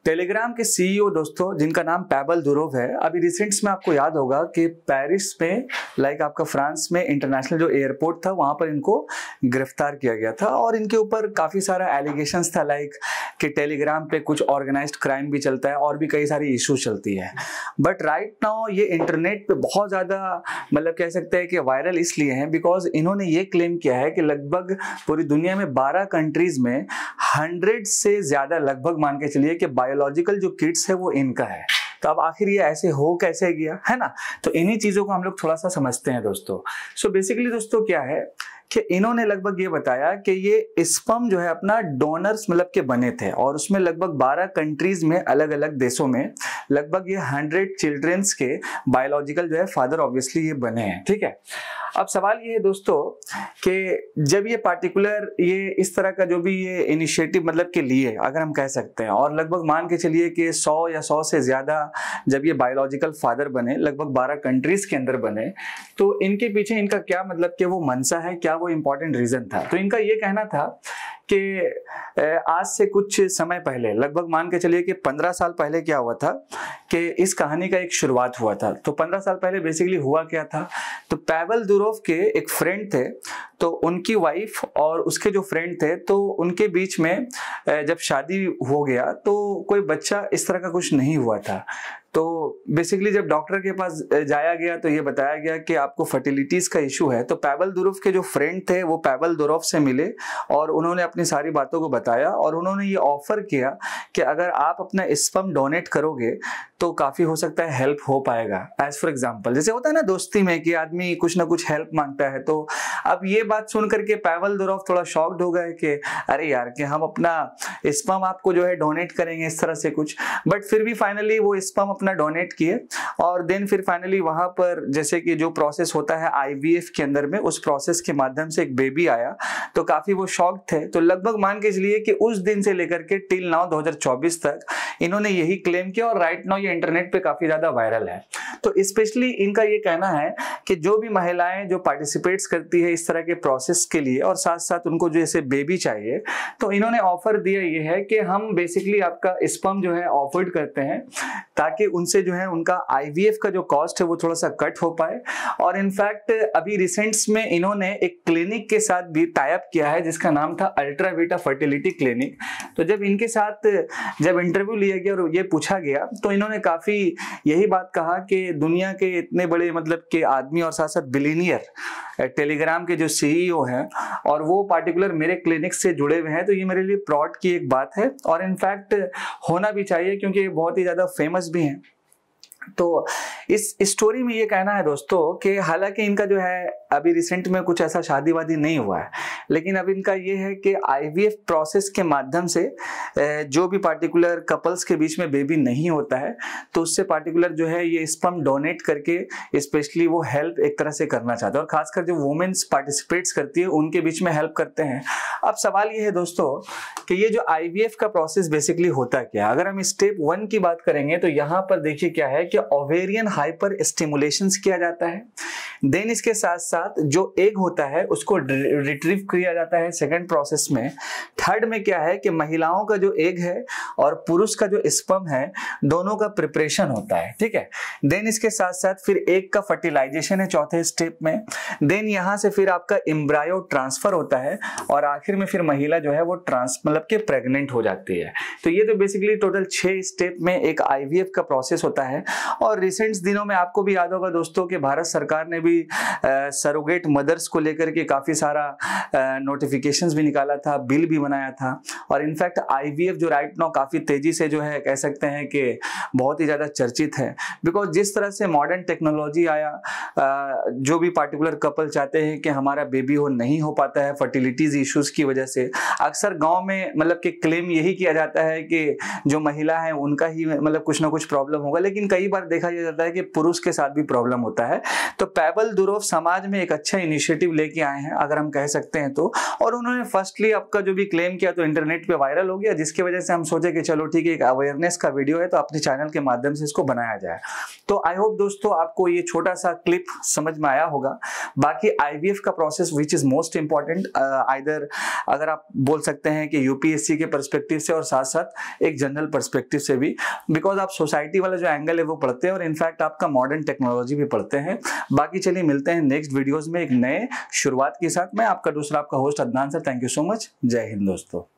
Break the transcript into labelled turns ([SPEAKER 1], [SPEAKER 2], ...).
[SPEAKER 1] Telegram के CEO दोस्तों जिनका नाम पैबल दुरोव है, अभी रिसेंट्स में आपको याद होगा कि पेरिस में आपका फ्रांस में इंटरनेशनल जो एयरपोर्ट था वहां पर इनको गिरफ्तार किया गया था और इनके ऊपर काफी सारा एलिगेशंस था कि टेलीग्राम पे कुछ ऑर्गेनाइज्ड क्राइम भी चलता है और भी कई सारी इशू चलती है। बट राइट नाउ ये इंटरनेट पे बहुत ज्यादा कह सकते हैं कि वायरल इसलिए है बिकॉज इन्होंने ये क्लेम किया है कि लगभग पूरी दुनिया में 12 कंट्रीज में 100 से ज्यादा, लगभग मान के चलिए कि बायोलॉजिकल जो किट्स है वो इनका है। तो अब आखिर ये ऐसे हो कैसे गया, है ना? तो इन्हीं चीजों को हम लोग थोड़ा सा समझते हैं दोस्तों। सो बेसिकली दोस्तों क्या है कि इन्होंने लगभग ये बताया कि ये स्पर्म जो है अपना डोनर्स के बने थे और उसमें लगभग 12 कंट्रीज में, अलग अलग देशों में लगभग ये 100 चिल्ड्रंस के बायोलॉजिकल जो है फादर ऑब्वियसली ये बने हैं। ठीक है, अब सवाल ये है दोस्तों कि जब ये पार्टिकुलर ये इस तरह का जो भी ये इनिशिएटिव के लिए अगर हम कह सकते हैं और लगभग मान के चलिए कि 100 या 100 से ज्यादा जब ये बायोलॉजिकल फादर बने, लगभग 12 कंट्रीज के अंदर बने, तो इनके पीछे इनका क्या कि वो मनसा है, क्या वो इंपॉर्टेंट रीजन था? तो इनका ये कहना था कि आज से कुछ समय पहले, लगभग मान के चलिए कि 15 साल पहले क्या हुआ था कि इस कहानी का एक शुरुआत हुआ था। तो 15 साल पहले बेसिकली हुआ क्या था, तो पैबल दुरोव के एक फ्रेंड थे, तो उनकी वाइफ और उसके जो फ्रेंड थे, तो उनके बीच में जब शादी हो गया तो कोई बच्चा इस तरह का कुछ नहीं हुआ था। तो बेसिकली जब डॉक्टर के पास जाया गया तो ये बताया गया कि आपको फर्टिलिटीज का इशू है। तो पैबल दुरोव के जो फ्रेंड थे वो पैबल दुरोव से मिले और उन्होंने अपनी सारी बातों को बताया और उन्होंने ये ऑफर किया कि अगर आप अपना स्पर्म डोनेट करोगे तो काफी हो सकता है हेल्प हो पाएगा। एज फॉर एग्जाम्पल जैसे होता है ना दोस्ती में कि आदमी कुछ ना कुछ हेल्प मांगता है। तो अब ये बात सुन करके पैबल दुरोव थोड़ा शॉक्ड हो गए कि अरे यार कि हम अपना स्पर्म आपको जो है डोनेट करेंगे इस तरह से कुछ। बट फिर भी फाइनली वो स्पर्म अपना डोनेट किए और देन फिर फाइनली वहां पर जैसे कि जो प्रोसेस होता है आईवीएफ के अंदर में, उस प्रोसेस के माध्यम से एक बेबी आया। तो काफी वो शॉक्ड थे। तो लगभग मान के चलिए कि उस दिन से लेकर के टिल नाउ 2024 तक इन्होंने यही क्लेम किया और राइट नाउ ये इंटरनेट पे काफी ज्यादा वायरल है। तो स्पेशली इनका ये कहना है कि जो भी महिलाएं जो पार्टिसिपेट्स करती है इस तरह के प्रोसेस के लिए और साथ साथ उनको जैसे बेबी चाहिए, तो इन्होंने ऑफर दिया ये है कि हम बेसिकली आपका स्पर्म जो है ऑफर्ड करते हैं ताकि उनसे जो है उनका आईवीएफ का जो कॉस्ट है वो थोड़ा सा कट हो पाए। और इनफैक्ट अभी रिसेंट्स में इन्होंने एक क्लिनिक के साथ भी टाई अप किया है जिसका नाम था अल्ट्रा वीटा फर्टिलिटी क्लिनिक। तो जब इनके साथ जब इंटरव्यू लिया गया और ये पूछा गया तो इन्होंने काफी यही बात कहा कि दुनिया के इतने बड़े के आदमी और साथ साथ बिलियनियर टेलीग्राम के जो सीईओ हैं और वो पार्टिकुलर मेरे क्लिनिक से जुड़े हुए हैं, तो ये मेरे लिए प्राउड की एक बात है और इनफैक्ट होना भी चाहिए क्योंकि ये बहुत ही ज्यादा फेमस भी हैं। तो इस स्टोरी में ये कहना है दोस्तों कि हालांकि इनका जो है अभी रिसेंट में कुछ ऐसा शादी वादी नहीं हुआ है, लेकिन अब इनका ये है कि आईवीएफ प्रोसेस के माध्यम से जो भी पार्टिकुलर कपल्स के बीच में बेबी नहीं होता है तो उससे पार्टिकुलर जो है ये स्पर्म डोनेट करके स्पेशली वो हेल्प एक तरह से करना चाहते हैं और खासकर जो वुमेन्स पार्टिसिपेट्स करती है उनके बीच में हेल्प करते हैं। अब सवाल ये है दोस्तों कि ये जो आईवीएफ का प्रोसेस बेसिकली होता क्या। अगर हम स्टेप 1 की बात करेंगे तो यहाँ पर देखिए क्या है कि ओवेरियन हाइपर स्टिमुलेशन किया जाता है। देन इसके साथ साथ जो एग होता है उसको रिट्रीव किया जाता है सेकंड प्रोसेस में। थर्ड में क्या है कि महिलाओं का जो एग है और पुरुष का जो स्पर्म है दोनों का प्रिपरेशन होता है। ठीक है, देन इसके साथ साथ फिर एग का फर्टिलाइजेशन है चौथे स्टेप में। देन यहां से फिर आपका एम्ब्रायो ट्रांसफर होता है और आखिर में फिर महिला जो है वो के प्रेग्नेंट हो जाती है। तो ये तो बेसिकली टोटल 6 स्टेप में एक आईवीएफ का प्रोसेस होता है। और रिसेंट दिनों में आपको भी याद होगा दोस्तों कि भारत सरकार ने भी सरोगेट मदर्स को लेकर के काफी सारा नोटिफिकेशंस भी निकाला था, बिल भी बनाया था। और इनफैक्ट आईवीएफ जो राइट नाउ काफी तेजी से जो है कह सकते हैं कि बहुत ही ज्यादा चर्चित है बिकॉज जिस तरह से मॉडर्न टेक्नोलॉजी आया, जो भी पार्टिकुलर कपल चाहते हैं कि हमारा बेबी हो नहीं हो पाता है फर्टिलिटीज इश्यूज की वजह से, अक्सर गांव में कि क्लेम यही किया जाता है कि जो महिला है उनका ही कुछ ना कुछ प्रॉब्लम होगा, लेकिन कई बार देखा जाता है कि पुरुष के साथ भी प्रॉब्लम होता है। तो पैबल पैबल दुरोव समाज में एक अच्छा इनिशिएटिव लेके आए हैं, अगर हम कह सकते हैं तो। और उन्होंने फर्स्टली आपका जो भी क्लेम किया तो इंटरनेट पे वायरल हो गया, जिसकी वजह से हम सोचे कि चलो ठीक है, एक अवेयरनेस का वीडियो है तो अपने चैनल के माध्यम से इसको बनाया जाए। तो आई होप दोस्तों आपको ये छोटा सा क्लिप समझ में आया होगा। बाकी आईवीएफ का process which is most important, either अगर आप बोल सकते हैं कि यूपीएससी के पर्सपेक्टिव से और साथ साथ एक जनरल पर्सपेक्टिव से भी, बिकॉज आप सोसाइटी वाला जो एंगल है वो पढ़ते हैं और इनफैक्ट आपका मॉडर्न टेक्नोलॉजी भी पढ़ते हैं। बाकी चलिए मिलते हैं नेक्स्ट वीडियोस में एक नए शुरुआत के साथ। मैं आपका दूसरा आपका host Adnan sir, thank you so much. जय हिंद दोस्तों।